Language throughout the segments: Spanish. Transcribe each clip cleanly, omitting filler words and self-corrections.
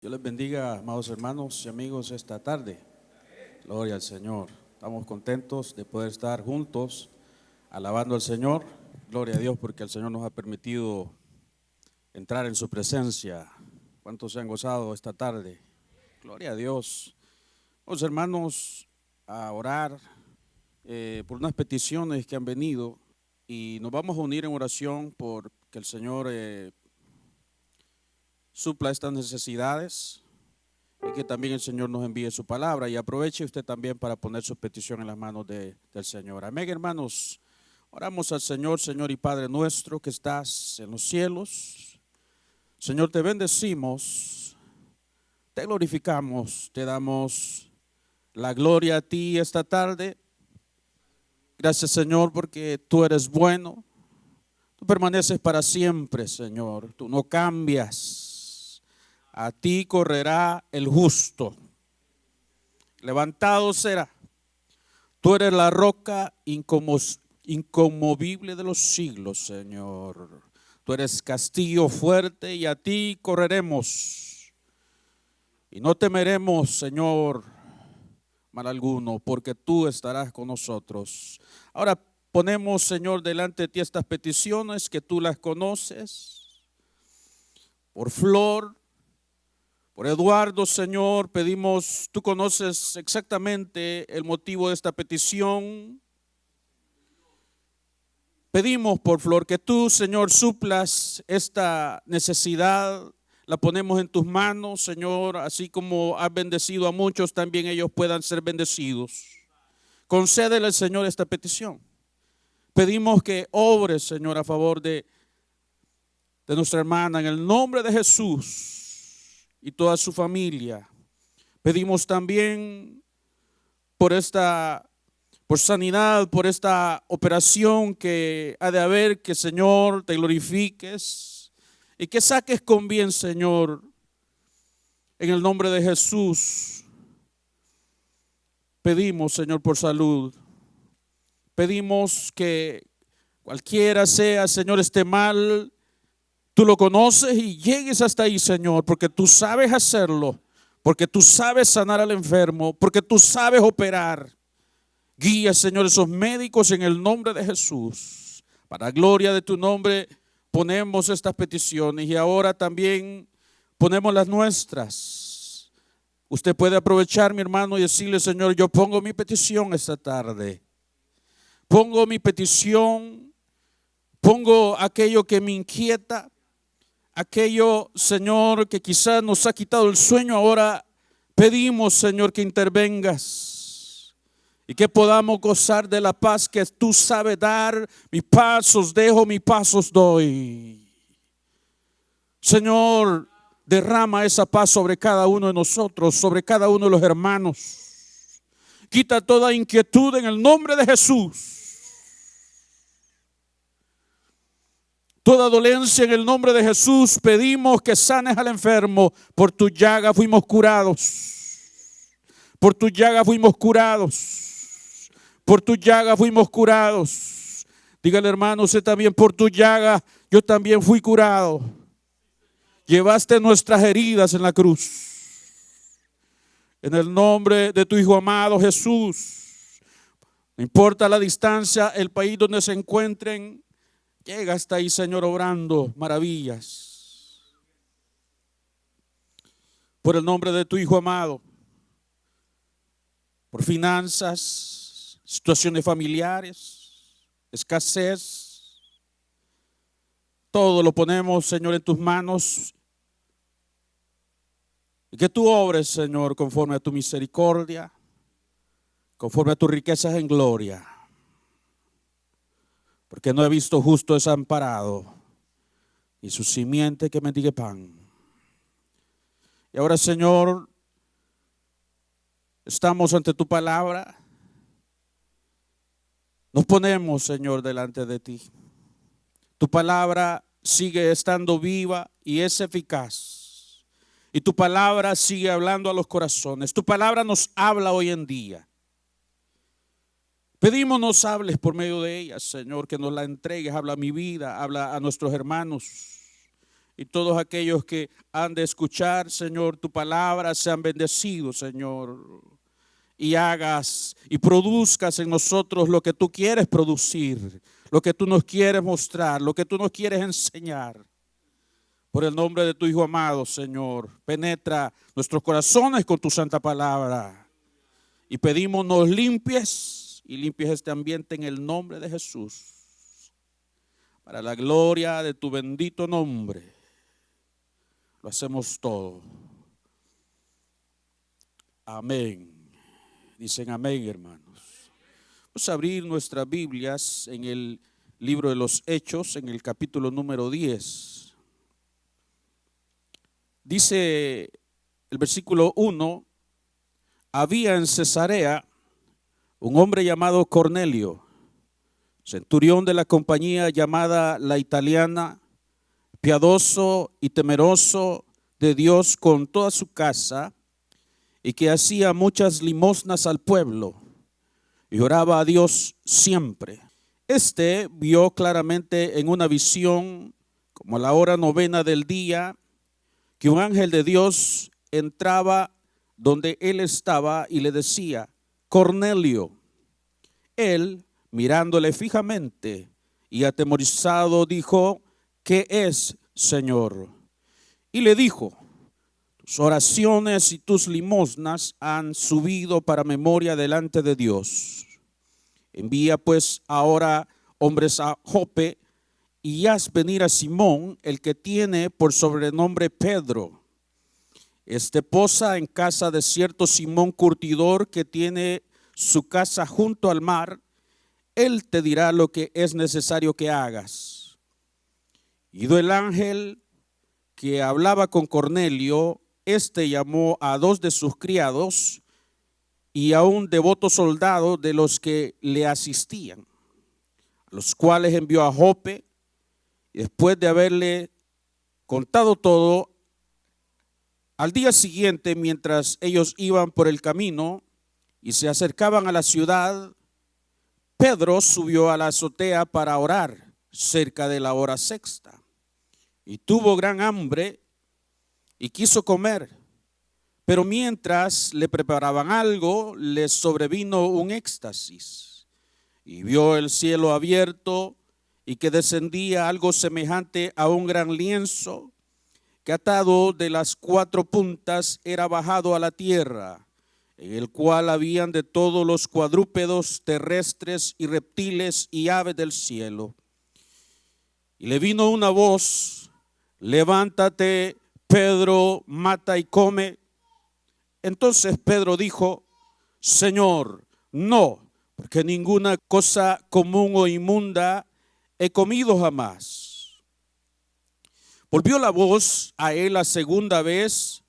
Dios les bendiga, amados hermanos y amigos, esta tarde. Gloria al Señor. Estamos contentos de poder estar juntos, alabando al Señor. Gloria a Dios porque el Señor nos ha permitido entrar en su presencia. ¿Cuántos se han gozado esta tarde? Gloria a Dios. Los hermanos a orar por unas peticiones que han venido y nos vamos a unir en oración por que el Señor supla estas necesidades y que también el Señor nos envíe su palabra, y aproveche usted también para poner su petición en las manos del Señor. Amén, hermanos. Oramos al Señor. Señor y Padre nuestro que estás en los cielos, Señor, te bendecimos, te glorificamos, te damos la gloria a ti esta tarde. Gracias, Señor, porque tú eres bueno, tú permaneces para siempre, Señor, tú no cambias. A ti correrá el justo, levantado será. Tú eres la roca inconmovible de los siglos, Señor. Tú eres castillo fuerte y a ti correremos. Y no temeremos, Señor, mal alguno, porque tú estarás con nosotros. Ahora ponemos, Señor, delante de ti estas peticiones que tú las conoces. Por Flor, por Eduardo, Señor, pedimos, tú conoces exactamente el motivo de esta petición. Pedimos por Flor que tú, Señor, suplas esta necesidad. La ponemos en tus manos, Señor, así como has bendecido a muchos, también ellos puedan ser bendecidos. Concédele, Señor, esta petición. Pedimos que obres, Señor, a favor de nuestra hermana, en el nombre de Jesús, y toda su familia. Pedimos también por sanidad, por esta operación que ha de haber, que, Señor, te glorifiques y que saques con bien, Señor, en el nombre de Jesús. Pedimos, Señor, por salud. Pedimos que cualquiera sea, Señor, esté mal, tú lo conoces y llegues hasta ahí, Señor, porque tú sabes hacerlo, porque tú sabes sanar al enfermo, porque tú sabes operar. Guía, Señor, esos médicos en el nombre de Jesús. Para gloria de tu nombre ponemos estas peticiones y ahora también ponemos las nuestras. Usted puede aprovechar, mi hermano, y decirle: Señor, yo pongo mi petición esta tarde. Pongo mi petición, pongo aquello que me inquieta. Aquello, Señor, que quizás nos ha quitado el sueño, ahora pedimos, Señor, que intervengas y que podamos gozar de la paz que tú sabes dar. Mi paz os dejo, mi paz os doy. Señor, derrama esa paz sobre cada uno de nosotros, sobre cada uno de los hermanos. Quita toda inquietud en el nombre de Jesús. Toda dolencia en el nombre de Jesús. Pedimos que sanes al enfermo. Por tu llaga fuimos curados. Por tu llaga fuimos curados. Por tu llaga fuimos curados. Dígale, hermano, usted también: por tu llaga yo también fui curado. Llevaste nuestras heridas en la cruz. En el nombre de tu Hijo amado Jesús. No importa la distancia, el país donde se encuentren, llega hasta ahí, Señor, obrando maravillas. Por el nombre de tu Hijo amado. Por finanzas, situaciones familiares, escasez. Todo lo ponemos, Señor, en tus manos. Y que tú obres, Señor, conforme a tu misericordia, conforme a tus riquezas en gloria. Porque no he visto justo desamparado, y su simiente que mendigue pan. Y ahora, Señor, estamos ante tu palabra. Nos ponemos, Señor, delante de ti. Tu palabra sigue estando viva y es eficaz. Y tu palabra sigue hablando a los corazones. Tu palabra nos habla hoy en día. Pedimos nos hables por medio de ella, Señor, que nos la entregues. Habla a mi vida, habla a nuestros hermanos. y todos aquellos que han de escuchar, Señor, tu palabra, sean bendecidos, Señor. Y hagas y produzcas en nosotros lo que tú quieres producir, lo que tú nos quieres mostrar, lo que tú nos quieres enseñar. Por el nombre de tu Hijo amado, Señor, penetra nuestros corazones con tu santa palabra. Y pedimos nos limpies y limpies este ambiente en el nombre de Jesús. Para la gloria de tu bendito nombre. Lo hacemos todo. Amén. Dicen amén, hermanos. Vamos a abrir nuestras Biblias en el libro de los Hechos, en el capítulo número 10. Dice el versículo 1, había en Cesarea un hombre llamado Cornelio, centurión de la compañía llamada la Italiana, piadoso y temeroso de Dios con toda su casa, y que hacía muchas limosnas al pueblo y oraba a Dios siempre. Este vio claramente en una visión, como a la hora novena del día, que un ángel de Dios entraba donde él estaba y le decía, Cornelio. Él, mirándole fijamente y atemorizado, dijo, ¿qué es, Señor? Y le dijo, tus oraciones y tus limosnas han subido para memoria delante de Dios. Envía pues ahora hombres a Jope y haz venir a Simón, el que tiene por sobrenombre Pedro. Este posa en casa de cierto Simón curtidor que tiene su casa junto al mar. Él te dirá lo que es necesario que hagas. Ido el ángel que hablaba con Cornelio, este llamó a 2 de sus criados y a un devoto soldado de los que le asistían, a los cuales envió a Jope. Y después de haberle contado todo, al día siguiente, mientras ellos iban por el camino y se acercaban a la ciudad, Pedro subió a la azotea para orar cerca de la hora sexta. Y tuvo gran hambre y quiso comer. Pero mientras le preparaban algo, le sobrevino un éxtasis. Y vio el cielo abierto y que descendía algo semejante a un gran lienzo, que atado de las 4 puntas era bajado a la tierra, en el cual habían de todos los cuadrúpedos terrestres y reptiles y aves del cielo. Y le vino una voz, levántate, Pedro, mata y come. Entonces Pedro dijo, Señor, no, porque ninguna cosa común o inmunda he comido jamás. Volvió la voz a él la segunda vez,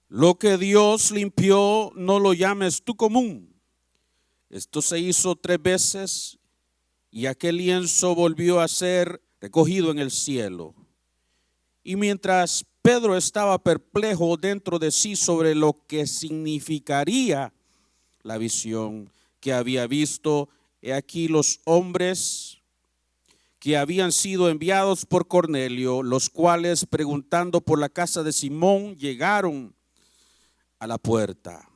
lo que Dios limpió no lo llames tú común. Esto se hizo 3 veces y aquel lienzo volvió a ser recogido en el cielo. Y mientras Pedro estaba perplejo dentro de sí sobre lo que significaría la visión que había visto, he aquí los hombres que habían sido enviados por Cornelio, los cuales preguntando por la casa de Simón llegaron a la puerta.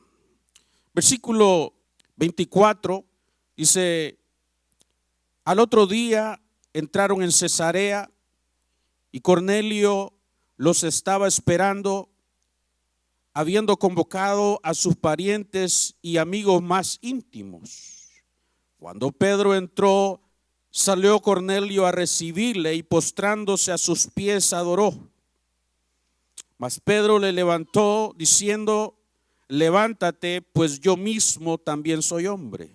Versículo 24 dice, al otro día entraron en Cesarea y Cornelio los estaba esperando, habiendo convocado a sus parientes y amigos más íntimos. Cuando Pedro entró, salió Cornelio a recibirle y postrándose a sus pies adoró. Mas Pedro le levantó diciendo, levántate, pues yo mismo también soy hombre.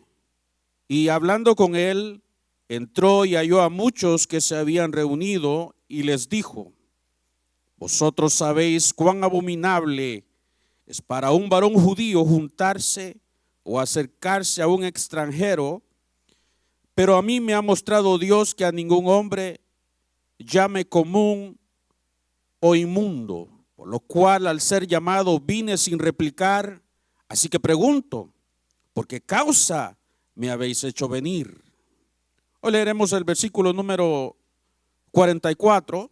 Y hablando con él, entró y halló a muchos que se habían reunido y les dijo, vosotros sabéis cuán abominable es para un varón judío juntarse o acercarse a un extranjero, pero a mí me ha mostrado Dios que a ningún hombre llame común o inmundo, por lo cual al ser llamado vine sin replicar, así que pregunto, ¿por qué causa me habéis hecho venir? Hoy leeremos el versículo número 44.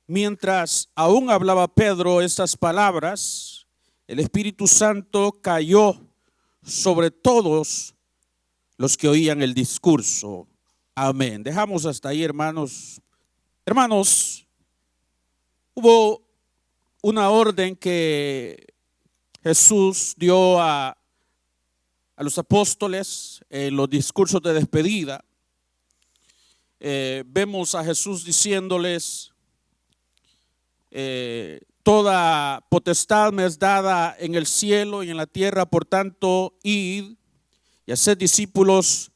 Mientras aún hablaba Pedro estas palabras, el Espíritu Santo cayó sobre todos los que oían el discurso. Amén. Dejamos hasta ahí, hermanos. Hermanos, hubo una orden que Jesús dio a los apóstoles en los discursos de despedida. Vemos a Jesús diciéndoles, toda potestad me es dada en el cielo y en la tierra, por tanto, id y haced discípulos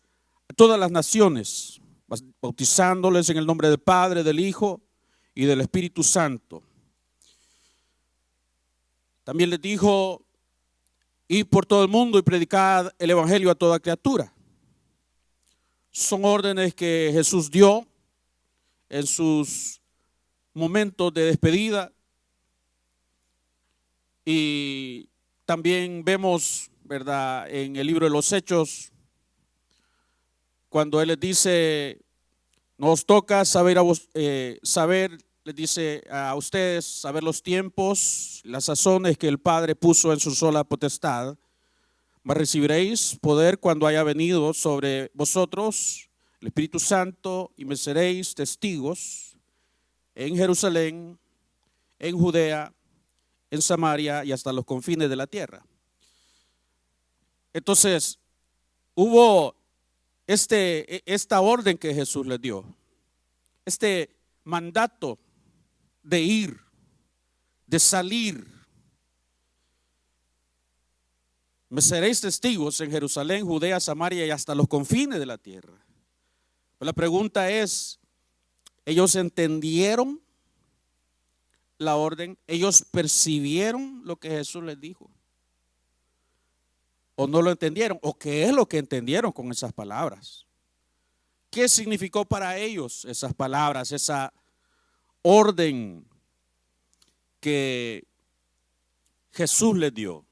a todas las naciones, bautizándoles en el nombre del Padre, del Hijo y del Espíritu Santo. También les dijo, id por todo el mundo y predicad el evangelio a toda criatura. Son órdenes que Jesús dio en sus momentos de despedida. Y también vemos, ¿verdad?, en el libro de los Hechos, cuando Él les dice, nos toca saber, les dice a ustedes, saber los tiempos, las sazones que el Padre puso en su sola potestad, mas recibiréis poder cuando haya venido sobre vosotros el Espíritu Santo y me seréis testigos en Jerusalén, en Judea, en Samaria y hasta los confines de la tierra. Entonces, hubo esta orden que Jesús les dio, este mandato de ir, de salir. Me seréis testigos en Jerusalén, Judea, Samaria y hasta los confines de la tierra. Pero la pregunta es, ¿ellos entendieron la orden? ¿Ellos percibieron lo que Jesús les dijo? ¿O no lo entendieron? ¿O qué es lo que entendieron con esas palabras? ¿Qué significó para ellos esas palabras, esa orden que Jesús les dio?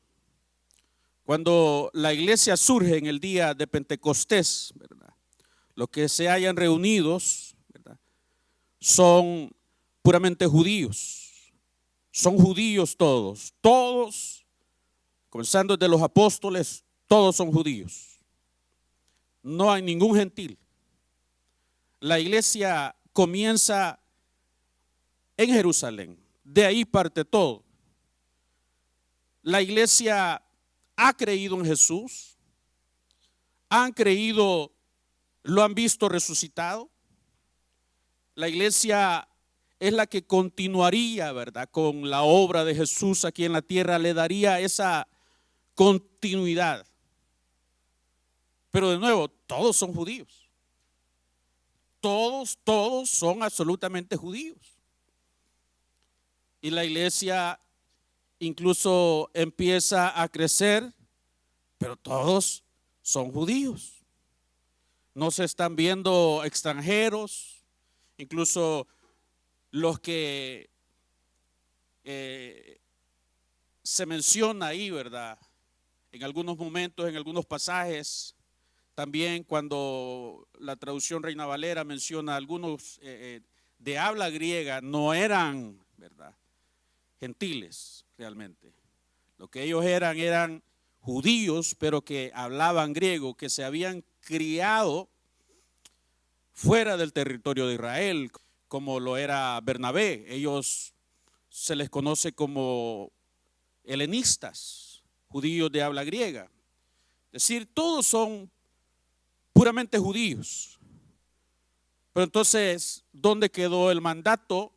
Cuando la iglesia surge en el día de Pentecostés, ¿verdad?, los que se hayan reunidos, ¿verdad?, son puramente judíos. Son judíos todos, comenzando desde los apóstoles, todos son judíos. No hay ningún gentil. La iglesia comienza en Jerusalén, de ahí parte todo. La iglesia ha creído en Jesús, han creído, lo han visto resucitado. La iglesia es la que continuaría, ¿verdad?, con la obra de Jesús aquí en la tierra, le daría esa continuidad. Pero de nuevo, todos son judíos. Todos son absolutamente judíos. Y la iglesia incluso empieza a crecer, pero todos son judíos. No se están viendo extranjeros, incluso los que se menciona ahí, ¿verdad?, en algunos momentos, en algunos pasajes, también cuando la traducción Reina Valera menciona algunos de habla griega, no eran, ¿verdad?, gentiles realmente. Lo que ellos eran judíos, pero que hablaban griego, que se habían criado fuera del territorio de Israel, como lo era Bernabé. Ellos se les conoce como helenistas, judíos de habla griega. Es decir, todos son puramente judíos. Pero entonces, ¿dónde quedó el mandato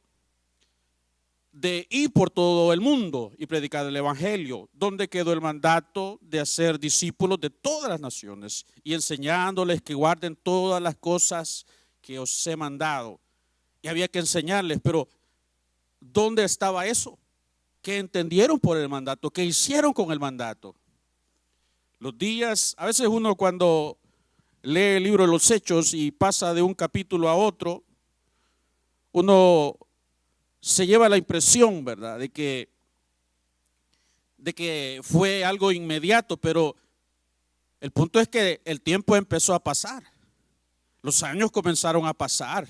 de ir por todo el mundo y predicar el evangelio? ¿Dónde quedó el mandato de hacer discípulos de todas las naciones y enseñándoles que guarden todas las cosas que os he mandado? Y había que enseñarles, pero ¿dónde estaba eso? ¿Qué entendieron por el mandato? ¿Qué hicieron con el mandato? Los días, a veces uno cuando lee el libro de los Hechos y pasa de un capítulo a otro, uno se lleva la impresión, ¿verdad?, de que fue algo inmediato, pero el punto es que el tiempo empezó a pasar. Los años comenzaron a pasar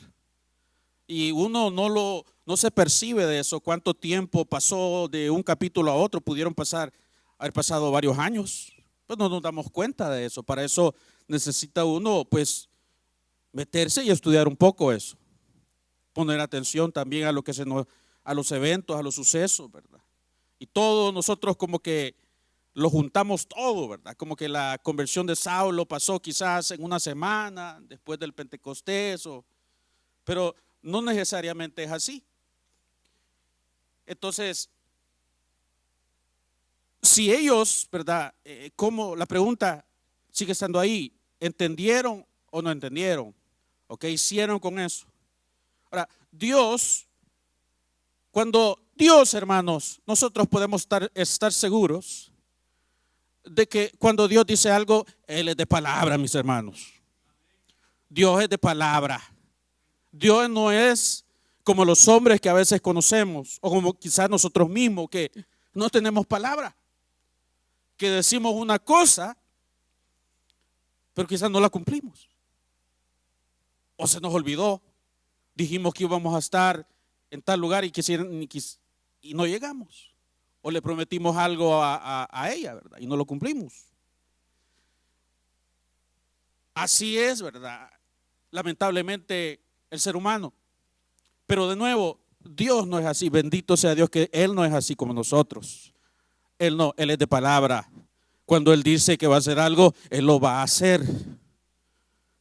y uno no no se percibe de eso, cuánto tiempo pasó de un capítulo a otro, haber pasado varios años, pues no nos damos cuenta de eso. Para eso necesita uno pues meterse y estudiar un poco eso, poner atención también a lo que a los eventos, a los sucesos, ¿verdad? Y todos nosotros como que lo juntamos todo, ¿verdad? Como que la conversión de Saulo pasó quizás en una semana después del Pentecostés, pero no necesariamente es así. Entonces, si ellos, ¿verdad? Como la pregunta sigue estando ahí, ¿entendieron o no entendieron? ¿O qué hicieron con eso? Ahora, cuando Dios, hermanos, nosotros podemos estar seguros de que cuando Dios dice algo, Él es de palabra, mis hermanos. Dios es de palabra. Dios no es como los hombres que a veces conocemos, o como quizás nosotros mismos que no tenemos palabra, que decimos una cosa, pero quizás no la cumplimos. O se nos olvidó, dijimos que íbamos a estar en tal lugar y no llegamos. O le prometimos algo a ella, ¿verdad? Y no lo cumplimos. Así es, ¿verdad? Lamentablemente el ser humano. Pero de nuevo, Dios no es así. Bendito sea Dios que Él no es así como nosotros. Él no, Él es de palabra. Cuando Él dice que va a hacer algo, Él lo va a hacer.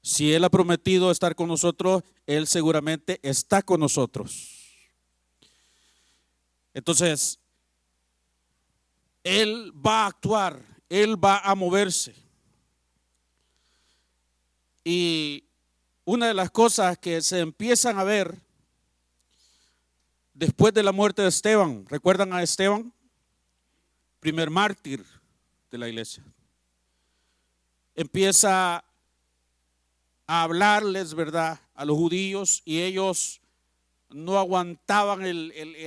Si Él ha prometido estar con nosotros, Él seguramente está con nosotros. Entonces, Él va a actuar, Él va a moverse. Y una de las cosas que se empiezan a ver después de la muerte de Esteban, ¿recuerdan a Esteban? Primer mártir de la iglesia. Empieza a hablarles, ¿verdad?, a los judíos, y ellos no aguantaban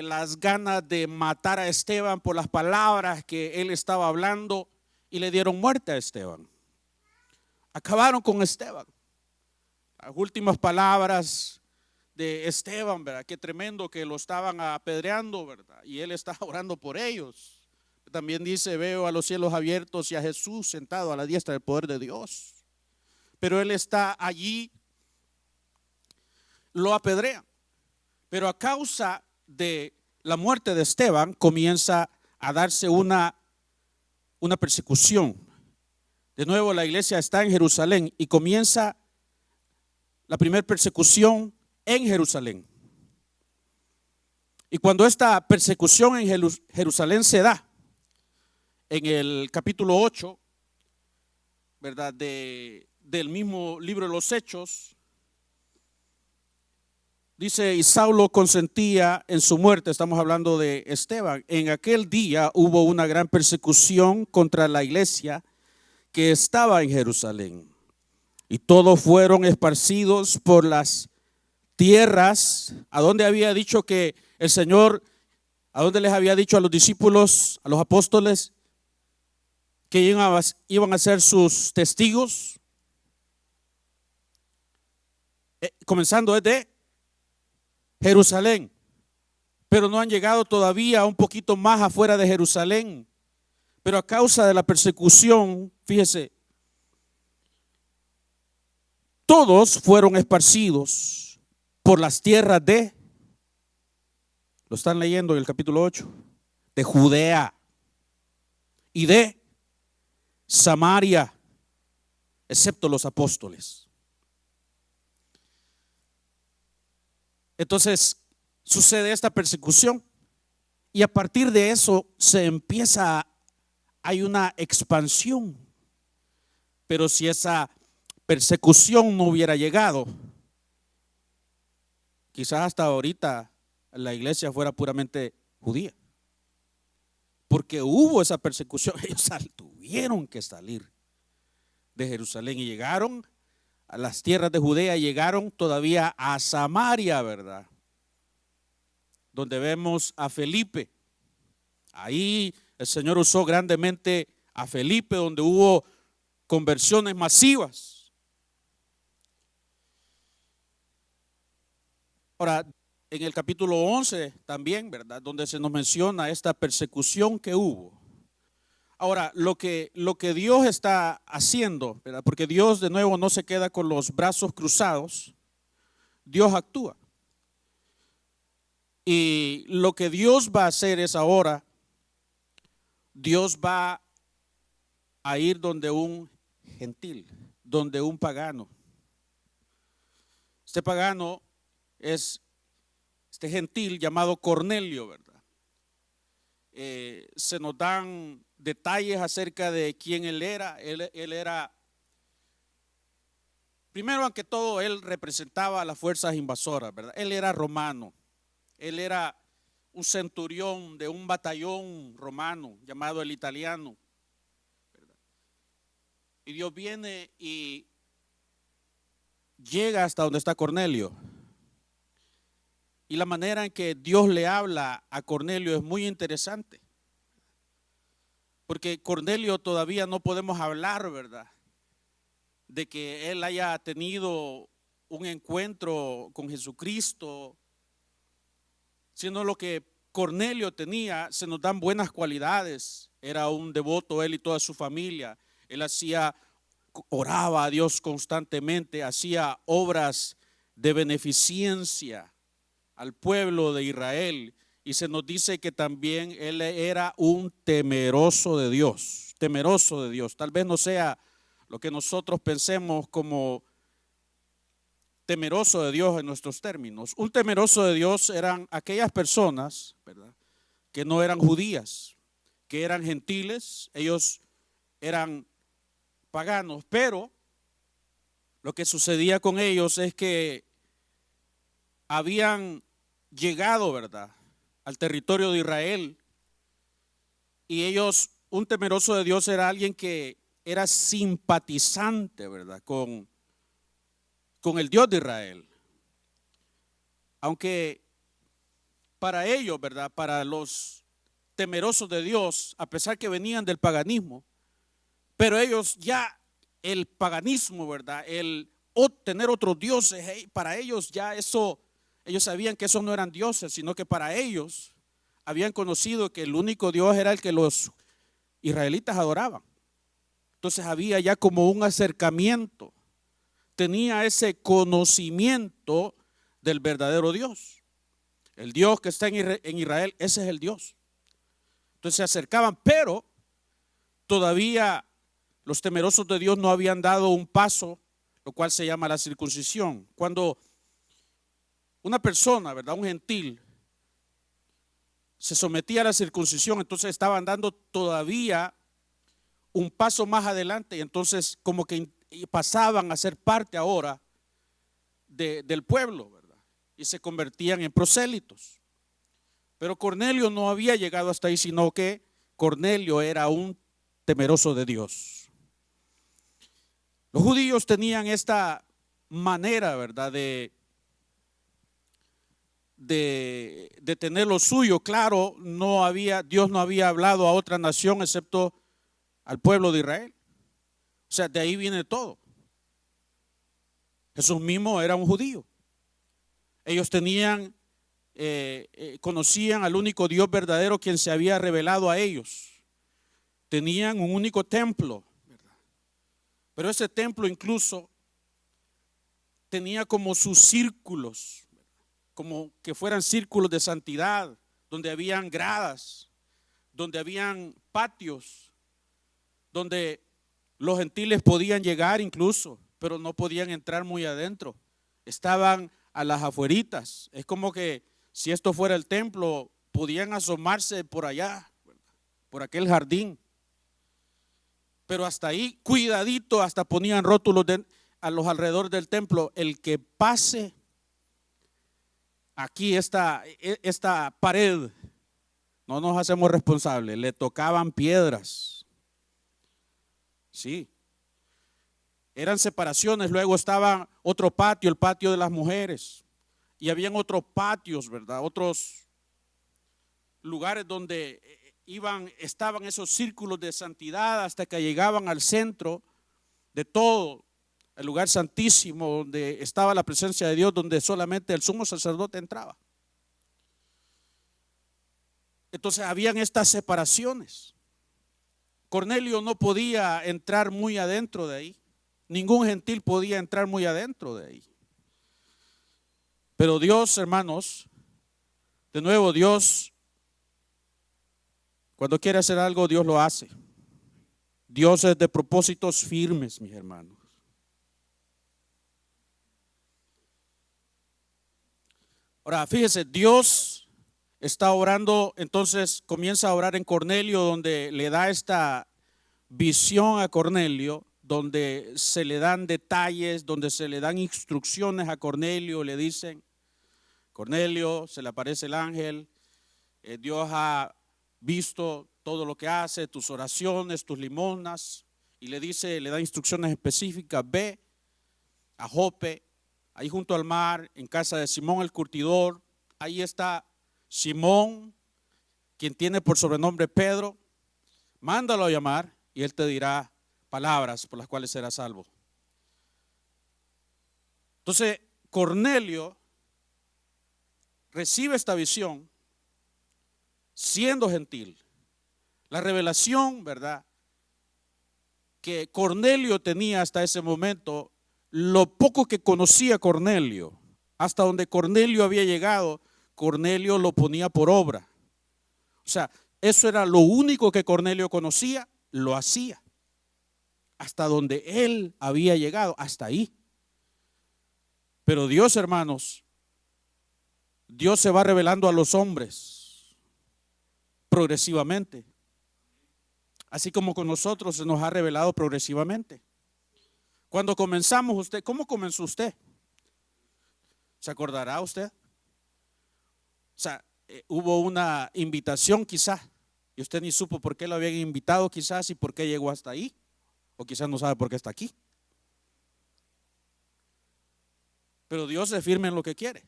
las ganas de matar a Esteban por las palabras que él estaba hablando, y le dieron muerte a Esteban. Acabaron con Esteban. Las últimas palabras de Esteban, ¿verdad? Qué tremendo que lo estaban apedreando, ¿verdad? Y él estaba orando por ellos. También dice: veo a los cielos abiertos y a Jesús sentado a la diestra del poder de Dios. Pero él está allí, lo apedrean. Pero a causa de la muerte de Esteban comienza a darse una persecución. De nuevo, la iglesia está en Jerusalén y comienza la primera persecución en Jerusalén. Y cuando esta persecución en Jerusalén se da, en el capítulo 8, ¿verdad?, del mismo libro de los Hechos, dice: y Saulo consentía en su muerte. Estamos hablando de Esteban. En aquel día hubo una gran persecución contra la iglesia que estaba en Jerusalén, y todos fueron esparcidos por las tierras. ¿A dónde había dicho que el Señor, a dónde les había dicho a los discípulos, a los apóstoles, que iban a ser sus testigos? Comenzando desde Jerusalén, pero no han llegado todavía un poquito más afuera de Jerusalén. Pero a causa de la persecución, fíjese, todos fueron esparcidos por las tierras lo están leyendo en el capítulo 8, de Judea y de Samaria, excepto los apóstoles. Entonces sucede esta persecución, y a partir de eso hay una expansión. Pero si esa persecución no hubiera llegado, quizás hasta ahorita la iglesia fuera puramente judía. Porque hubo esa persecución, ellos tuvieron que salir de Jerusalén y llegaron a las tierras de Judea, llegaron todavía a Samaria, ¿verdad?, donde vemos a Felipe. Ahí el Señor usó grandemente a Felipe, donde hubo conversiones masivas. Ahora, en el capítulo 11 también, ¿verdad? Donde se nos menciona esta persecución que hubo. Ahora, lo que Dios está haciendo, ¿verdad? Porque Dios de nuevo no se queda con los brazos cruzados, Dios actúa. Y lo que Dios va a hacer es ahora, Dios va a ir donde un gentil, donde un pagano. Este pagano es este gentil llamado Cornelio, ¿verdad? Se nos dan detalles acerca de quién él era. Él era, primero ante todo, él representaba a las fuerzas invasoras, ¿verdad? Él era romano. Él era un centurión de un batallón romano llamado el italiano, ¿verdad? Y Dios viene y llega hasta donde está Cornelio. Y la manera en que Dios le habla a Cornelio es muy interesante. Porque Cornelio todavía no podemos hablar, ¿verdad?, de que él haya tenido un encuentro con Jesucristo, sino lo que Cornelio tenía, se nos dan buenas cualidades. Era un devoto él y toda su familia. Él oraba a Dios constantemente, hacía obras de beneficencia al pueblo de Israel. Y se nos dice que también él era un temeroso de Dios, temeroso de Dios. Tal vez no sea lo que nosotros pensemos como temeroso de Dios en nuestros términos. Un temeroso de Dios eran aquellas personas, ¿verdad?, que no eran judías, que eran gentiles, ellos eran paganos, pero lo que sucedía con ellos es que habían llegado, ¿verdad?, al territorio de Israel, y ellos, un temeroso de Dios era alguien que era simpatizante, ¿verdad?, con el Dios de Israel. Aunque para ellos, ¿verdad?, para los temerosos de Dios, a pesar que venían del paganismo, pero ellos ya el paganismo, ¿verdad?, el tener otros dioses, para ellos ya eso, ellos sabían que esos no eran dioses, sino que para ellos habían conocido que el único Dios era el que los israelitas adoraban. Entonces había ya como un acercamiento, tenía ese conocimiento del verdadero Dios. El Dios que está en Israel, ese es el Dios. Entonces se acercaban, pero todavía los temerosos de Dios no habían dado un paso, lo cual se llama la circuncisión. Cuando una persona, ¿verdad?, un gentil, se sometía a la circuncisión, entonces estaban dando todavía un paso más adelante, y entonces como que pasaban a ser parte ahora del pueblo, ¿verdad?, y se convertían en prosélitos. Pero Cornelio no había llegado hasta ahí, sino que Cornelio era un temeroso de Dios. Los judíos tenían esta manera, ¿verdad?, de tener lo suyo. Claro, Dios no había hablado a otra nación excepto al pueblo de Israel. O sea, de ahí viene todo. Jesús mismo era un judío. Ellos conocían al único Dios verdadero, quien se había revelado a ellos. Tenían un único templo, ¿verdad?, pero ese templo incluso tenía como sus círculos, como que fueran círculos de santidad, donde habían gradas, donde habían patios, donde los gentiles podían llegar incluso, pero no podían entrar muy adentro. Estaban a las afueritas. Es como que si esto fuera el templo, podían asomarse por allá, por aquel jardín. Pero hasta ahí, cuidadito, hasta ponían rótulos a los alrededores del templo: el que pase aquí esta pared, no nos hacemos responsables. Le tocaban piedras. Sí. Eran separaciones. Luego estaba otro patio, el patio de las mujeres. Y habían otros patios, ¿verdad?, otros lugares donde estaban esos círculos de santidad, hasta que llegaban al centro de todo, el lugar santísimo, donde estaba la presencia de Dios, donde solamente el sumo sacerdote entraba. Entonces habían estas separaciones. Cornelio no podía entrar muy adentro de ahí. Ningún gentil podía entrar muy adentro de ahí. Pero Dios, hermanos, de nuevo, Dios, cuando quiere hacer algo, Dios lo hace. Dios es de propósitos firmes, mis hermanos. Ahora, fíjese, Dios está orando, entonces comienza a orar en Cornelio, donde le da esta visión a Cornelio, donde se le dan detalles, donde se le dan instrucciones a Cornelio. Le dicen: Cornelio, se le aparece el ángel, Dios ha visto todo lo que hace, tus oraciones, tus limosnas, y le dice, le da instrucciones específicas: ve a Jope, ahí junto al mar, en casa de Simón el curtidor, ahí está Simón, quien tiene por sobrenombre Pedro, mándalo a llamar y él te dirá palabras por las cuales serás salvo. Entonces Cornelio recibe esta visión siendo gentil. La revelación, ¿verdad?, que Cornelio tenía hasta ese momento, lo poco que conocía Cornelio, hasta donde Cornelio había llegado, Cornelio lo ponía por obra. O sea, eso era lo único que Cornelio conocía, lo hacía. Hasta donde él había llegado, hasta ahí. Pero Dios, hermanos, Dios se va revelando a los hombres progresivamente. Así como con nosotros se nos ha revelado progresivamente. Cuando comenzamos, usted, ¿cómo comenzó usted? ¿Se acordará usted? O sea, hubo una invitación quizás, y usted ni supo por qué lo habían invitado quizás y por qué llegó hasta ahí, o quizás no sabe por qué está aquí. Pero Dios es firme en lo que quiere.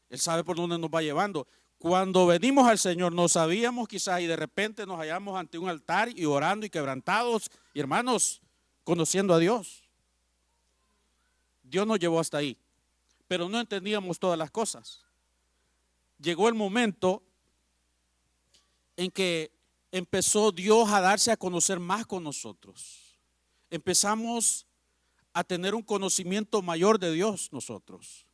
Él sabe por dónde nos va llevando. Cuando venimos al Señor no sabíamos quizás, y de repente nos hallamos ante un altar y orando y quebrantados, y hermanos, conociendo a Dios. Dios nos llevó hasta ahí, pero no entendíamos todas las cosas. Llegó el momento en que empezó Dios a darse a conocer más con nosotros. Empezamos a tener un conocimiento mayor de Dios nosotros.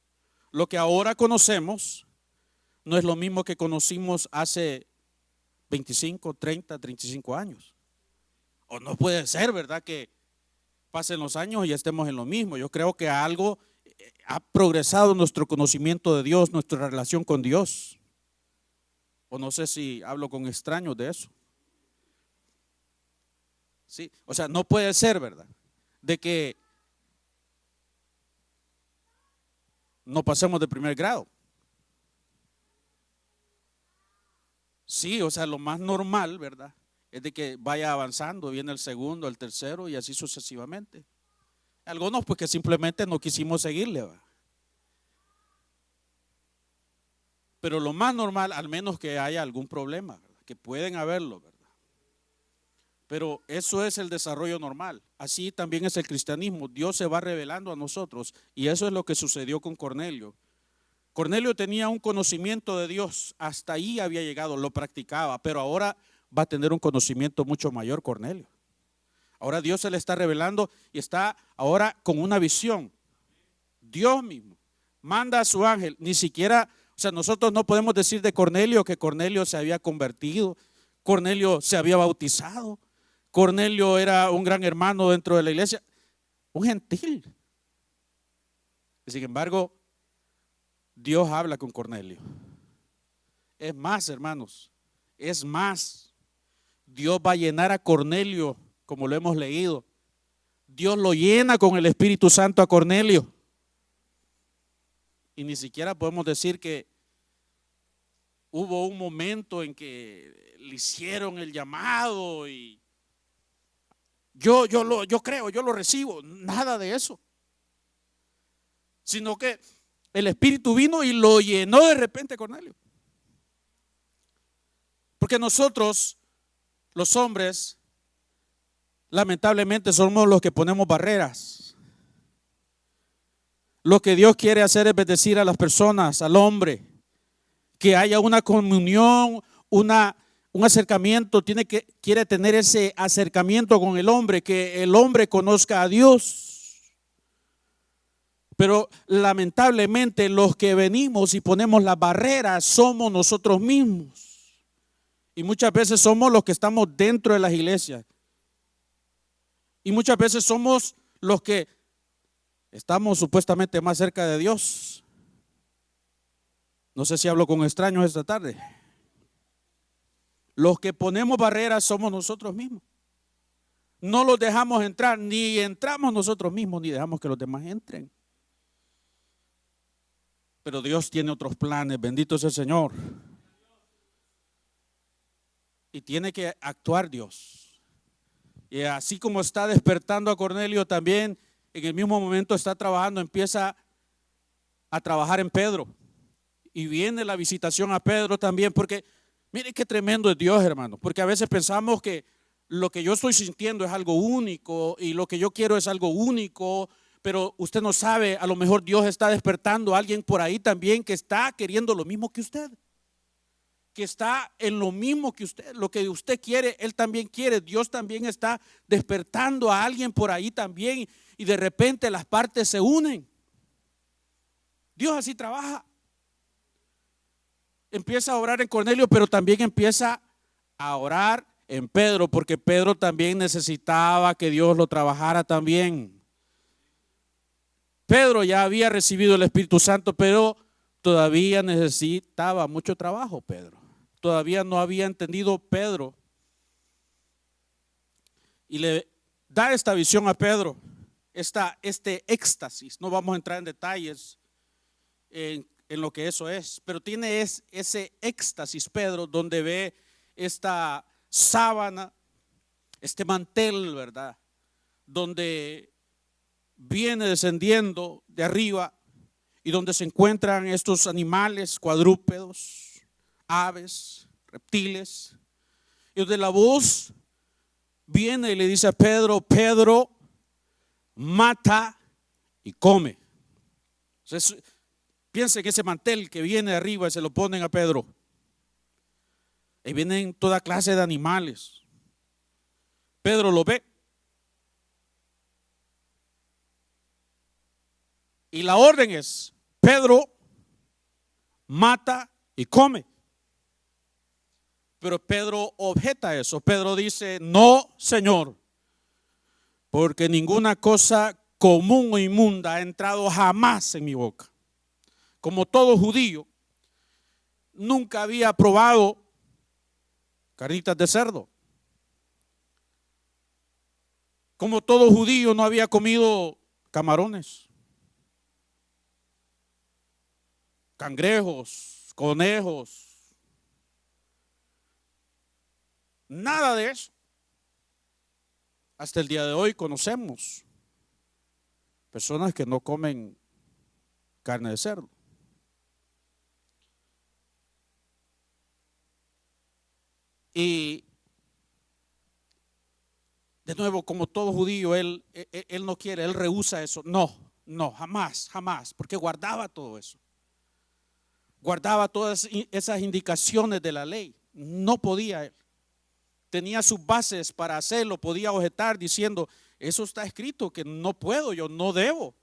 Lo que ahora conocemos no es lo mismo que conocimos hace 25, 30, 35 años. O no puede ser, ¿verdad?, que pasen los años y estemos en lo mismo. Yo creo que algo ha progresado nuestro conocimiento de Dios, nuestra relación con Dios. O no sé si hablo con extraños de eso. Sí, o sea, no puede ser, ¿verdad?, de que no pasemos de primer grado. Sí, o sea, lo más normal, ¿verdad?, es de que vaya avanzando, viene el segundo, el tercero y así sucesivamente. Algunos pues que simplemente no quisimos seguirle, ¿verdad? Pero lo más normal, al menos que haya algún problema, ¿verdad?, que pueden haberlo, ¿verdad? Pero eso es el desarrollo normal. Así también es el cristianismo. Dios se va revelando a nosotros y eso es lo que sucedió con Cornelio. Cornelio tenía un conocimiento de Dios, hasta ahí había llegado, lo practicaba, pero ahora va a tener un conocimiento mucho mayor Cornelio. Ahora Dios se le está revelando y está ahora con una visión. Dios mismo manda a su ángel, ni siquiera, o sea, nosotros no podemos decir de Cornelio que Cornelio se había convertido, Cornelio se había bautizado, Cornelio era un gran hermano dentro de la iglesia, un gentil. Sin embargo, Dios habla con Cornelio. Es más, hermanos, es más. Dios va a llenar a Cornelio, como lo hemos leído. Dios lo llena con el Espíritu Santo a Cornelio. Y ni siquiera podemos decir que hubo un momento en que le hicieron el llamado y yo creo, yo lo recibo. Nada de eso. Sino que el Espíritu vino y lo llenó de repente Cornelio. Porque nosotros, los hombres, lamentablemente somos los que ponemos barreras. Lo que Dios quiere hacer es bendecir a las personas, al hombre, que haya una comunión, un acercamiento, quiere tener ese acercamiento con el hombre, que el hombre conozca a Dios. Pero lamentablemente los que venimos y ponemos las barreras somos nosotros mismos. Y muchas veces somos los que estamos dentro de las iglesias. Y muchas veces somos los que estamos supuestamente más cerca de Dios. No sé si hablo con extraños esta tarde. Los que ponemos barreras somos nosotros mismos. No los dejamos entrar, ni entramos nosotros mismos, ni dejamos que los demás entren. Pero Dios tiene otros planes, bendito sea el Señor. Y tiene que actuar Dios. Y así como está despertando a Cornelio, también en el mismo momento está trabajando, empieza a trabajar en Pedro. Y viene la visitación a Pedro también, porque mire qué tremendo es Dios, hermano. Porque a veces pensamos que lo que yo estoy sintiendo es algo único y lo que yo quiero es algo único, pero usted no sabe, a lo mejor Dios está despertando a alguien por ahí también que está queriendo lo mismo que usted, que está en lo mismo que usted, lo que usted quiere, Él también quiere. Dios también está despertando a alguien por ahí también y de repente las partes se unen. Dios así trabaja. Empieza a orar en Cornelio, pero también empieza a orar en Pedro, porque Pedro también necesitaba que Dios lo trabajara también. Pedro ya había recibido el Espíritu Santo, pero todavía necesitaba mucho trabajo, Pedro. Todavía no había entendido Pedro. Y le da esta visión a Pedro, este éxtasis. No vamos a entrar en detalles en lo que eso es, pero tiene ese éxtasis Pedro, donde ve esta sábana, este mantel, ¿verdad? Donde viene descendiendo de arriba y donde se encuentran estos animales cuadrúpedos, aves, reptiles, y donde la voz viene y le dice a Pedro: Pedro, mata y come. Entonces, piense que ese mantel que viene de arriba y se lo ponen a Pedro, y vienen toda clase de animales. Pedro lo ve y la orden es: Pedro, mata y come. Pero Pedro objeta eso. Pedro dice: no, Señor, porque ninguna cosa común o inmunda ha entrado jamás en mi boca. Como todo judío, nunca había probado carnitas de cerdo. Como todo judío, no había comido camarones, cangrejos, conejos, nada de eso. Hasta el día de hoy conocemos personas que no comen carne de cerdo. Y de nuevo, como todo judío, él no quiere, él rehúsa eso. No, jamás, porque guardaba todo eso. Guardaba todas esas indicaciones de la ley. No podía él. Tenía sus bases para hacerlo, podía objetar diciendo: eso está escrito, que no puedo, yo no debo,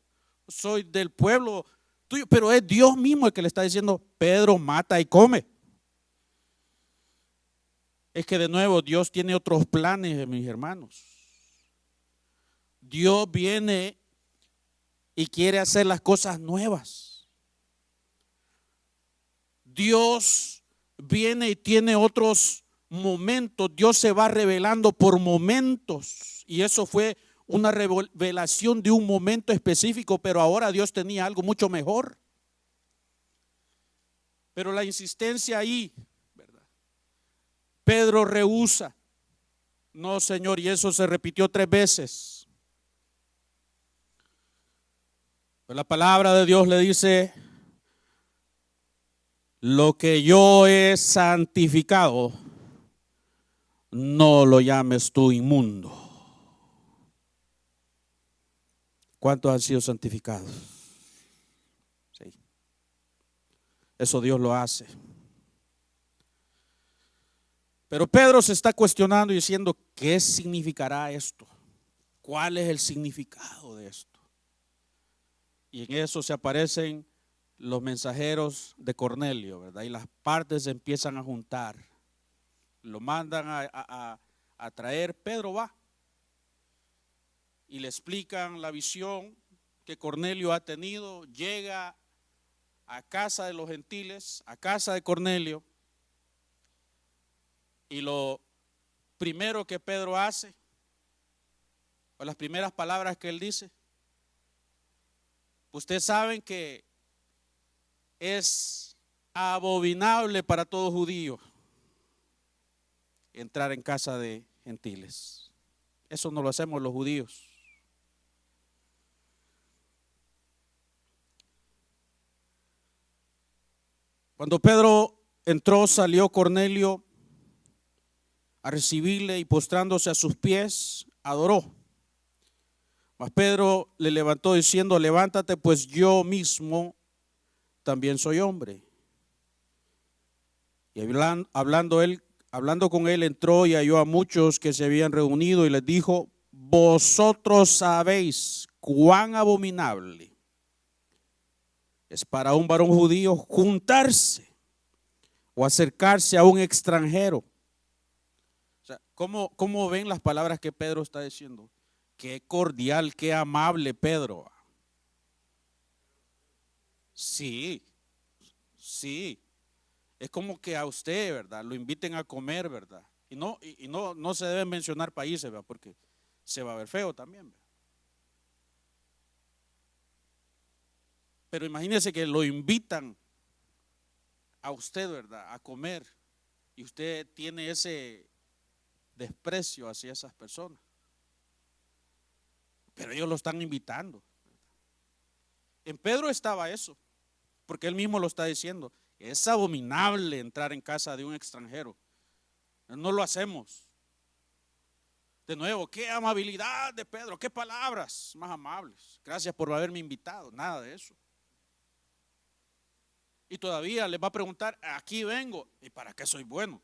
soy del pueblo tuyo. Pero es Dios mismo el que le está diciendo: Pedro, mata y come. Es que de nuevo Dios tiene otros planes, mis hermanos. Dios viene y quiere hacer las cosas nuevas. Dios viene y tiene otros momentos. Dios se va revelando por momentos, y eso fue una revelación de un momento específico, pero ahora Dios tenía algo mucho mejor. Pero la insistencia ahí, ¿verdad? Pedro rehúsa: no, Señor, y eso se repitió 3 veces. Pero la palabra de Dios le dice: lo que yo he santificado, no lo llames tú inmundo. ¿Cuántos han sido santificados? Sí. Eso Dios lo hace. Pero Pedro se está cuestionando y diciendo, ¿qué significará esto? ¿Cuál es el significado de esto? Y en eso se aparecen los mensajeros de Cornelio, ¿verdad? Y las partes se empiezan a juntar. Lo mandan a traer. Pedro va y le explican la visión que Cornelio ha tenido. Llega a casa de los gentiles, a casa de Cornelio, y lo primero que Pedro hace, o las primeras palabras que él dice, ustedes saben que es abominable para todo judío entrar en casa de gentiles. Eso no lo hacemos los judíos. Cuando Pedro entró, salió Cornelio a recibirle y postrándose a sus pies, adoró. Mas Pedro le levantó diciendo, levántate, pues yo mismo también soy hombre. Y hablando con él, entró y halló a muchos que se habían reunido y les dijo, vosotros sabéis cuán abominable es para un varón judío juntarse o acercarse a un extranjero. O sea, ¿cómo ven las palabras que Pedro está diciendo? Qué cordial, qué amable Pedro. Sí, sí. Es como que a usted, ¿verdad? Lo inviten a comer, ¿verdad? Y no se deben mencionar países, ¿verdad? Porque se va a ver feo también, ¿verdad? Pero imagínese que lo invitan a usted, ¿verdad? A comer. Y usted tiene ese desprecio hacia esas personas. Pero ellos lo están invitando. En Pedro estaba eso, porque él mismo lo está diciendo. Es abominable entrar en casa de un extranjero. No lo hacemos. De nuevo, qué amabilidad de Pedro, qué palabras más amables. Gracias por haberme invitado. Nada de eso. Y todavía les va a preguntar, aquí vengo. ¿Y para qué soy bueno?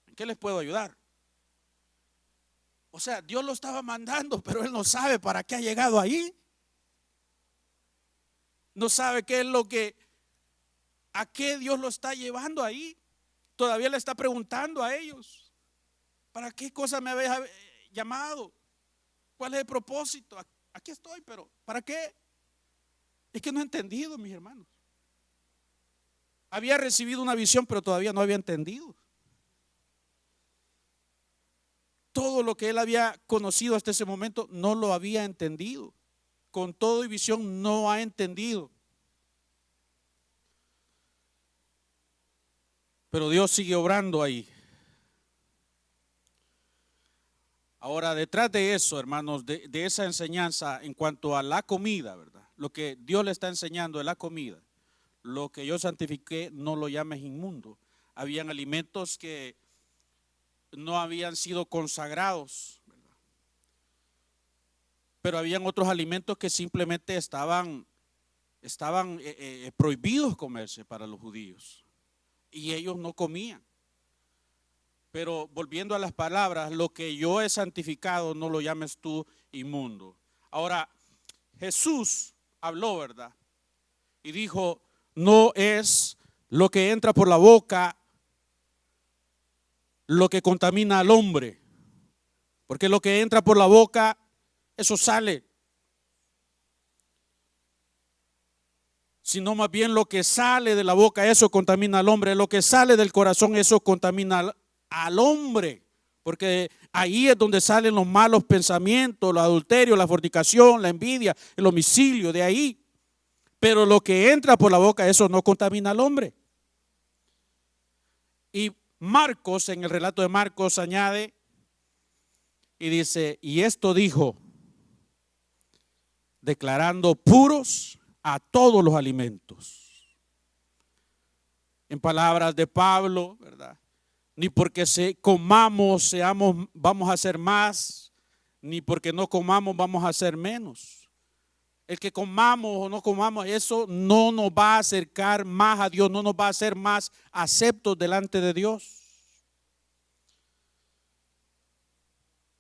¿En qué les puedo ayudar? O sea, Dios lo estaba mandando, pero él no sabe para qué ha llegado ahí. No sabe qué es a qué Dios lo está llevando ahí. Todavía le está preguntando a ellos, ¿para qué cosa me habéis llamado? ¿Cuál es el propósito? Aquí estoy, pero ¿para qué? Es que no he entendido, mis hermanos. Había recibido una visión, pero todavía no había entendido. Todo lo que él había conocido hasta ese momento no lo había entendido. Con todo y visión no ha entendido. Pero Dios sigue obrando ahí. Ahora, detrás de eso, hermanos, de esa enseñanza en cuanto a la comida, ¿verdad? Lo que Dios le está enseñando es la comida. Lo que yo santifiqué, no lo llames inmundo. Habían alimentos que no habían sido consagrados, ¿verdad? Pero habían otros alimentos que simplemente estaban prohibidos comerse para los judíos. Y ellos no comían. Pero volviendo a las palabras, lo que yo he santificado no lo llames tú inmundo. Ahora, Jesús habló, ¿verdad? Y dijo, no es lo que entra por la boca lo que contamina al hombre. Porque lo que entra por la boca, eso sale. Sino más bien lo que sale de la boca, eso contamina al hombre. Lo que sale del corazón, eso contamina al hombre. Porque ahí es donde salen los malos pensamientos, el adulterio, la fornicación, la envidia, el homicidio, de ahí. Pero lo que entra por la boca, eso no contamina al hombre. Y Marcos, en el relato de Marcos, añade y dice, y esto dijo, declarando puros a todos los alimentos. En palabras de Pablo, ¿verdad? Ni porque comamos vamos a hacer más, ni porque no comamos vamos a hacer menos. El que comamos o no comamos, eso no nos va a acercar más a Dios, no nos va a hacer más aceptos delante de Dios.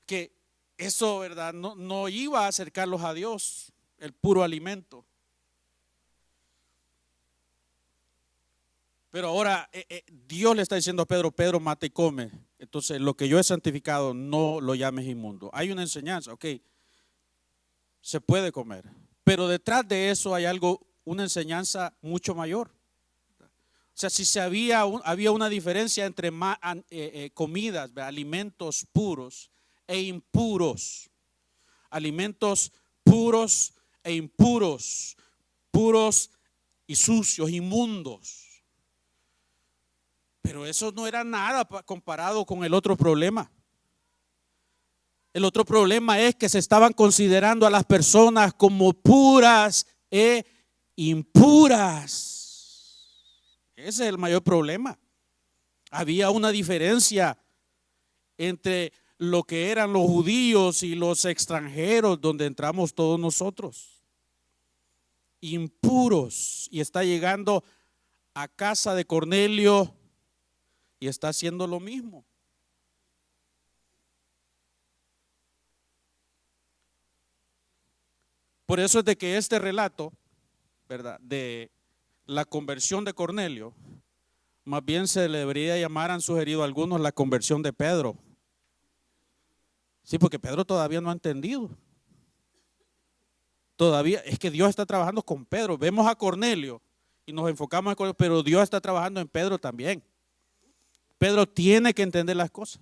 que eso, ¿verdad? No iba a acercarlos a Dios, el puro alimento. Pero ahora Dios le está diciendo a Pedro, Pedro, mate y come. Entonces lo que yo he santificado no lo llames inmundo. Hay una enseñanza, ok, se puede comer. Pero detrás de eso hay algo, una enseñanza mucho mayor. O sea, si había una diferencia entre comidas, alimentos puros e impuros. Alimentos puros e impuros. Puros y sucios, inmundos. Pero eso no era nada comparado con el otro problema. El otro problema es que se estaban considerando a las personas como puras e impuras. Ese es el mayor problema. Había una diferencia entre lo que eran los judíos y los extranjeros, donde entramos todos nosotros. Impuros. Y está llegando a casa de Cornelio y está haciendo lo mismo. Por eso es de que este relato, ¿verdad?, de la conversión de Cornelio, más bien se le debería llamar, han sugerido algunos, la conversión de Pedro. Sí, porque Pedro todavía no ha entendido. Todavía es que Dios está trabajando con Pedro. Vemos a Cornelio y nos enfocamos en Cornelio, pero Dios está trabajando en Pedro también. Pedro tiene que entender las cosas.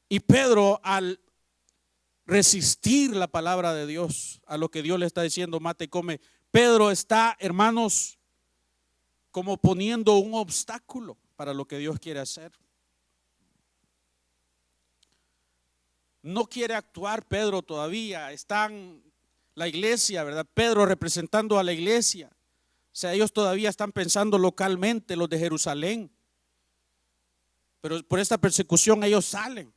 Y Pedro, al resistir la palabra de Dios, a lo que Dios le está diciendo, mate y come, Pedro está, hermanos, como poniendo un obstáculo para lo que Dios quiere hacer. No quiere actuar Pedro todavía. Están la iglesia, ¿verdad? Pedro representando a la iglesia. O sea, ellos todavía están pensando localmente, los de Jerusalén. Pero por esta persecución ellos salen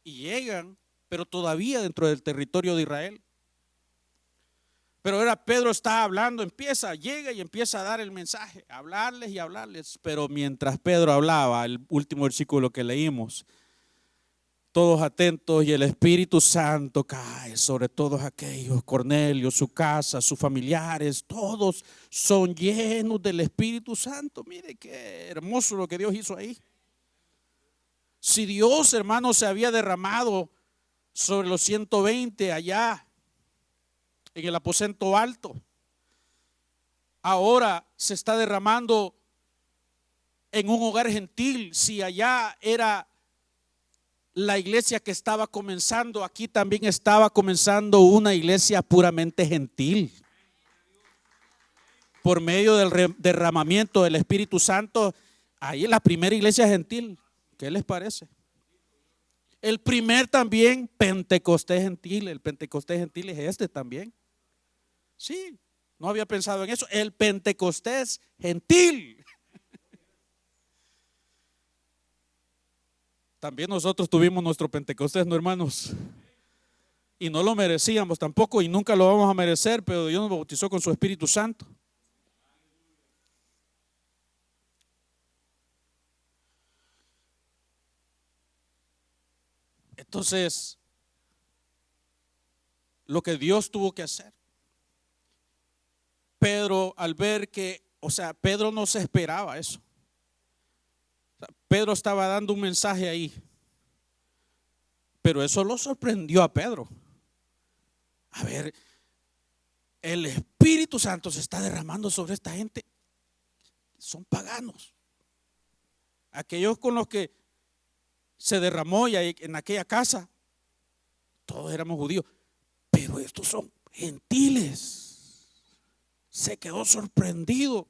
y llegan, pero todavía dentro del territorio de Israel. Pero ahora Pedro está hablando, llega y empieza a dar el mensaje, a hablarles y hablarles. Pero mientras Pedro hablaba, el último versículo que leímos, todos atentos, y el Espíritu Santo cae sobre todos aquellos, Cornelio, su casa, sus familiares, todos son llenos del Espíritu Santo. Mire qué hermoso lo que Dios hizo ahí. Si Dios, hermano, se había derramado sobre los 120 allá en el aposento alto, ahora se está derramando en un hogar gentil. Si allá era la iglesia que estaba comenzando, aquí también estaba comenzando una iglesia puramente gentil. Por medio del derramamiento del Espíritu Santo, ahí es la primera iglesia gentil. ¿Qué les parece? El primer también Pentecostés gentil. El Pentecostés gentil es este también. Sí, no había pensado en eso. El Pentecostés gentil. También nosotros tuvimos nuestro Pentecostés, ¿no, hermanos? Y no lo merecíamos tampoco y nunca lo vamos a merecer, pero Dios nos bautizó con su Espíritu Santo. Entonces, lo que Dios tuvo que hacer, Pedro, al ver que, o sea, Pedro no se esperaba eso. Pedro estaba dando un mensaje ahí, pero eso lo sorprendió a Pedro. A ver, el Espíritu Santo se está derramando sobre esta gente. Son paganos. Aquellos con los que se derramó ya en aquella casa, todos éramos judíos, pero estos son gentiles. Se quedó sorprendido.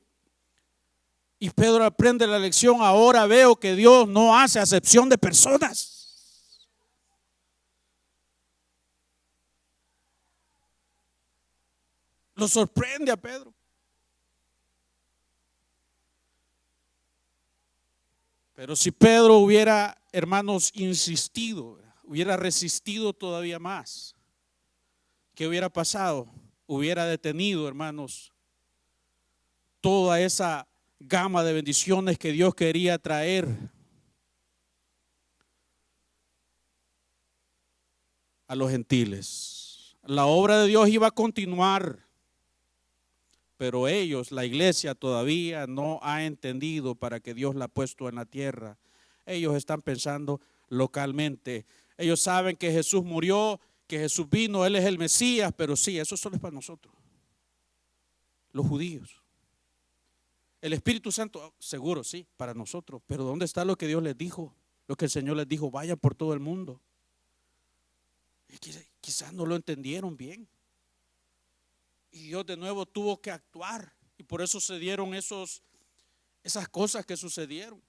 Y Pedro aprende la lección. Ahora veo que Dios no hace acepción de personas. Lo sorprende a Pedro. Pero si Pedro hubiera, hermanos, insistido, hubiera resistido todavía más, ¿qué hubiera pasado? Hubiera detenido, hermanos, toda esa gama de bendiciones que Dios quería traer. a los gentiles. La obra de Dios iba a continuar, pero ellos, la iglesia, todavía no ha entendido para que Dios la ha puesto en la tierra. Ellos están pensando localmente. Ellos saben que Jesús murió, que Jesús vino, Él es el Mesías, pero sí, eso solo es para nosotros, los judíos. El Espíritu Santo, seguro, sí, para nosotros, pero ¿dónde está lo que Dios les dijo? Lo que el Señor les dijo, vayan por todo el mundo. Y quizás no lo entendieron bien. Y Dios de nuevo tuvo que actuar. Y por eso se dieron esas cosas que sucedieron.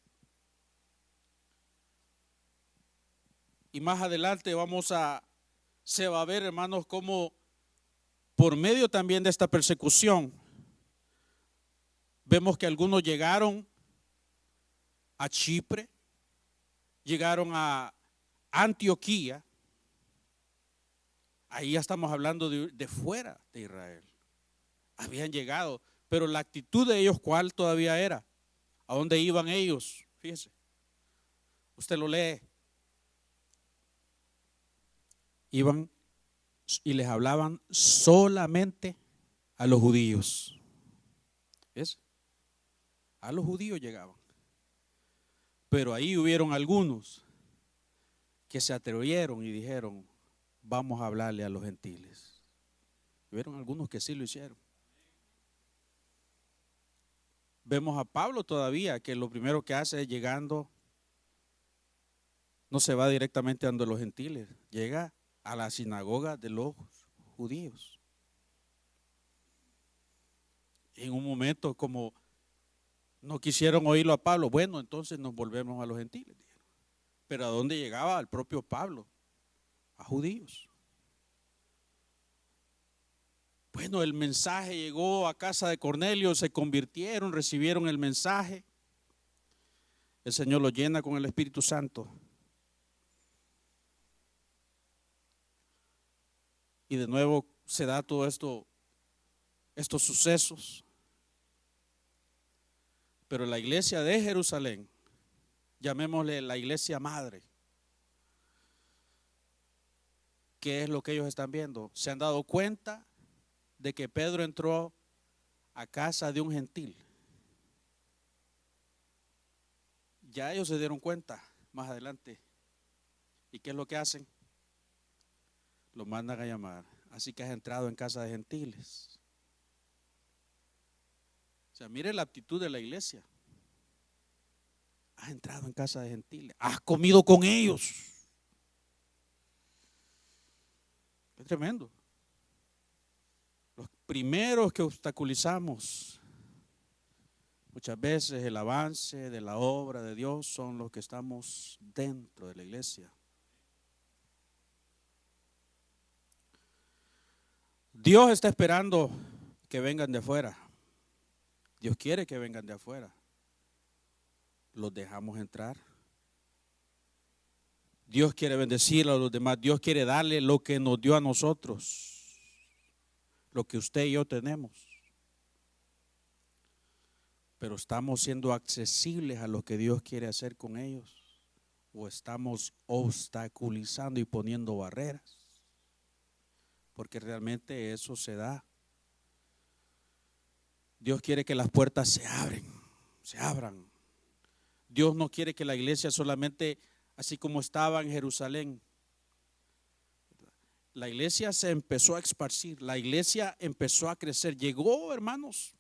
Y más adelante se va a ver, hermanos, cómo por medio también de esta persecución, vemos que algunos llegaron a Chipre, llegaron a Antioquía. Ahí ya estamos hablando de fuera de Israel. Habían llegado, pero la actitud de ellos, ¿cuál todavía era? ¿A dónde iban ellos? Fíjese, usted lo lee. Iban y les hablaban solamente a los judíos. ¿Ves? A los judíos llegaban. Pero ahí hubieron algunos que se atrevieron y dijeron, vamos a hablarle a los gentiles. Hubieron algunos que sí lo hicieron. Vemos a Pablo todavía, que lo primero que hace es llegando, no se va directamente a los gentiles, llega a la sinagoga de los judíos. En un momento, como no quisieron oírlo a Pablo, bueno, entonces nos volvemos a los gentiles. Pero ¿a dónde llegaba? Al propio Pablo, a judíos. Bueno, el mensaje llegó a casa de Cornelio, se convirtieron, recibieron el mensaje. El Señor los llena con el Espíritu Santo. Y de nuevo se da todo estos sucesos. Pero la iglesia de Jerusalén, llamémosle la iglesia madre, ¿qué es lo que ellos están viendo? Se han dado cuenta de que Pedro entró a casa de un gentil. Ya ellos se dieron cuenta más adelante. ¿Y qué es lo que hacen? Lo mandan a llamar. Así que has entrado en casa de gentiles. O sea, mire la actitud de la iglesia. Has entrado en casa de gentiles. Has comido con ellos. Es tremendo. Los primeros que obstaculizamos muchas veces el avance de la obra de Dios son los que estamos dentro de la iglesia. Dios está esperando que vengan de afuera. Dios quiere que vengan de afuera. ¿Los dejamos entrar? Dios quiere bendecir a los demás. Dios quiere darle lo que nos dio a nosotros, lo que usted y yo tenemos. Pero estamos siendo accesibles a lo que Dios quiere hacer con ellos, o estamos obstaculizando y poniendo barreras, porque realmente eso se da. Dios quiere que las puertas se abran. Dios no quiere que la iglesia solamente, así como estaba en Jerusalén, la iglesia se empezó a esparcir, la iglesia empezó a crecer, llegó, hermanos,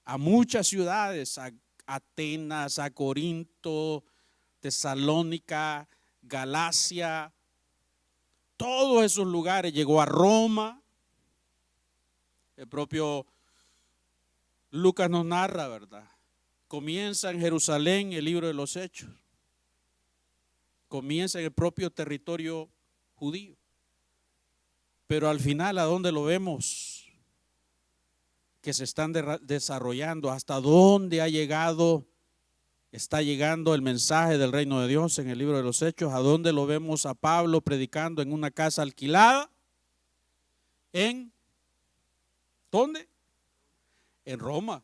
a muchas ciudades, a Atenas, a Corinto, Tesalónica, Galacia, todos esos lugares, llegó a Roma. El propio Lucas nos narra, ¿verdad? Comienza en Jerusalén el libro de los Hechos. Comienza en el propio territorio judío. Pero al final, ¿a dónde lo vemos? Que se están desarrollando. ¿Hasta dónde está llegando el mensaje del reino de Dios en el libro de los Hechos? ¿A dónde lo vemos a Pablo predicando en una casa alquilada? ¿En dónde? En Roma.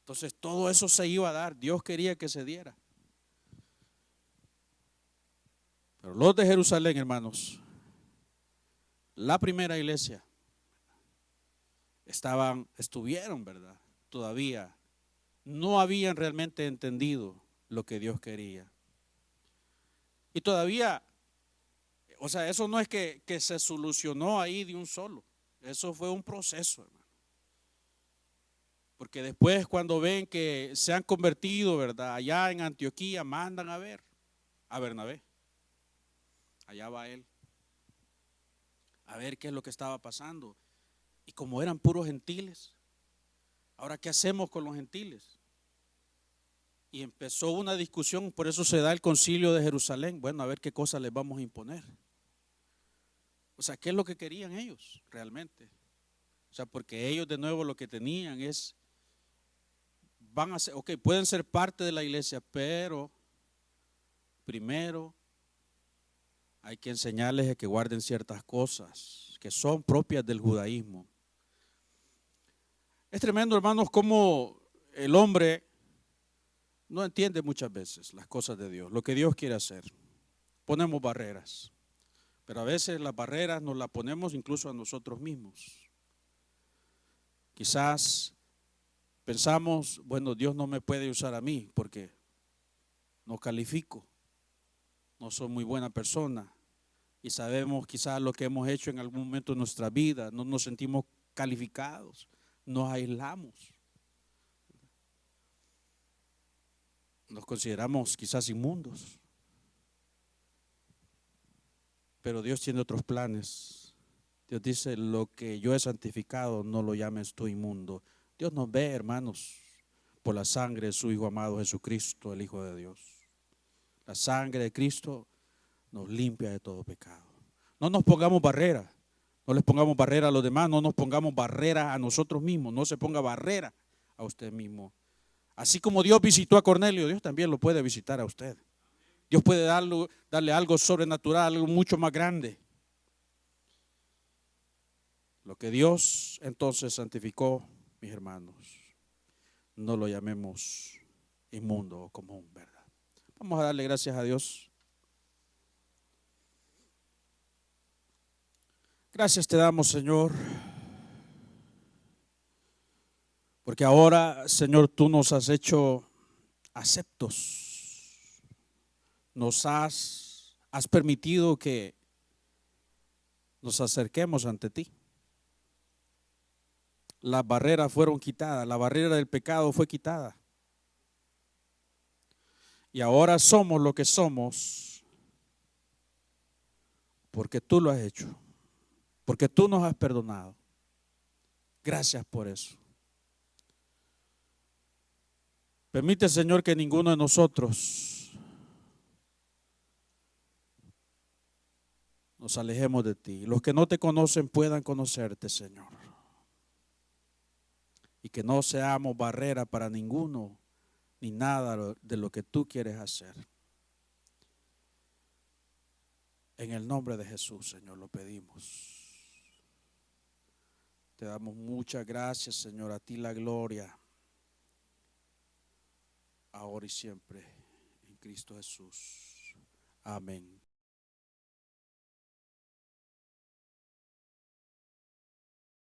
Entonces todo eso se iba a dar. Dios quería que se diera. Pero los de Jerusalén, hermanos, la primera iglesia, estuvieron, ¿verdad? Todavía no habían realmente entendido lo que Dios quería. Y todavía, o sea, eso no es que se solucionó ahí de un solo. Eso fue un proceso, hermano. Porque después cuando ven que se han convertido, ¿verdad? Allá en Antioquía mandan a ver a Bernabé. Allá va él. A ver qué es lo que estaba pasando. Y como eran puros gentiles, ahora ¿qué hacemos con los gentiles? Y empezó una discusión, por eso se da el concilio de Jerusalén. Bueno, a ver qué cosas les vamos a imponer. O sea, ¿qué es lo que querían ellos realmente? O sea, porque ellos de nuevo lo que tenían es, van a ser, ok, pueden ser parte de la iglesia, pero primero hay que enseñarles a que guarden ciertas cosas que son propias del judaísmo. Es tremendo, hermanos, cómo el hombre no entiende muchas veces las cosas de Dios, lo que Dios quiere hacer. Ponemos barreras, pero a veces las barreras nos las ponemos incluso a nosotros mismos. Quizás pensamos, bueno, Dios no me puede usar a mí porque no califico, no soy muy buena persona. Y sabemos quizás lo que hemos hecho en algún momento de nuestra vida, no nos sentimos calificados, nos aislamos. Nos consideramos quizás inmundos. Pero Dios tiene otros planes. Dios dice, lo que yo he santificado no lo llames tú inmundo. Dios nos ve, hermanos, por la sangre de su Hijo amado Jesucristo, el Hijo de Dios. La sangre de Cristo nos limpia de todo pecado. No nos pongamos barrera, no les pongamos barrera a los demás, no nos pongamos barrera a nosotros mismos, no se ponga barrera a usted mismo. Así como Dios visitó a Cornelio, Dios también lo puede visitar a usted. Dios puede darle algo sobrenatural, algo mucho más grande. Lo que Dios entonces santificó, mis hermanos, no lo llamemos inmundo o común, ¿verdad? Vamos a darle gracias a Dios. Gracias te damos, Señor, porque ahora, Señor, tú nos has hecho aceptos. Nos has permitido que nos acerquemos ante ti. Las barreras fueron quitadas, la barrera del pecado fue quitada. Y ahora somos lo que somos porque tú lo has hecho, porque tú nos has perdonado. Gracias por eso. Permite, Señor, que ninguno de nosotros nos alejemos de ti. Los que no te conocen puedan conocerte, Señor. Y que no seamos barrera para ninguno ni nada de lo que tú quieres hacer. En el nombre de Jesús, Señor, lo pedimos. Te damos muchas gracias, Señor, a ti la gloria, ahora y siempre, en Cristo Jesús. Amén.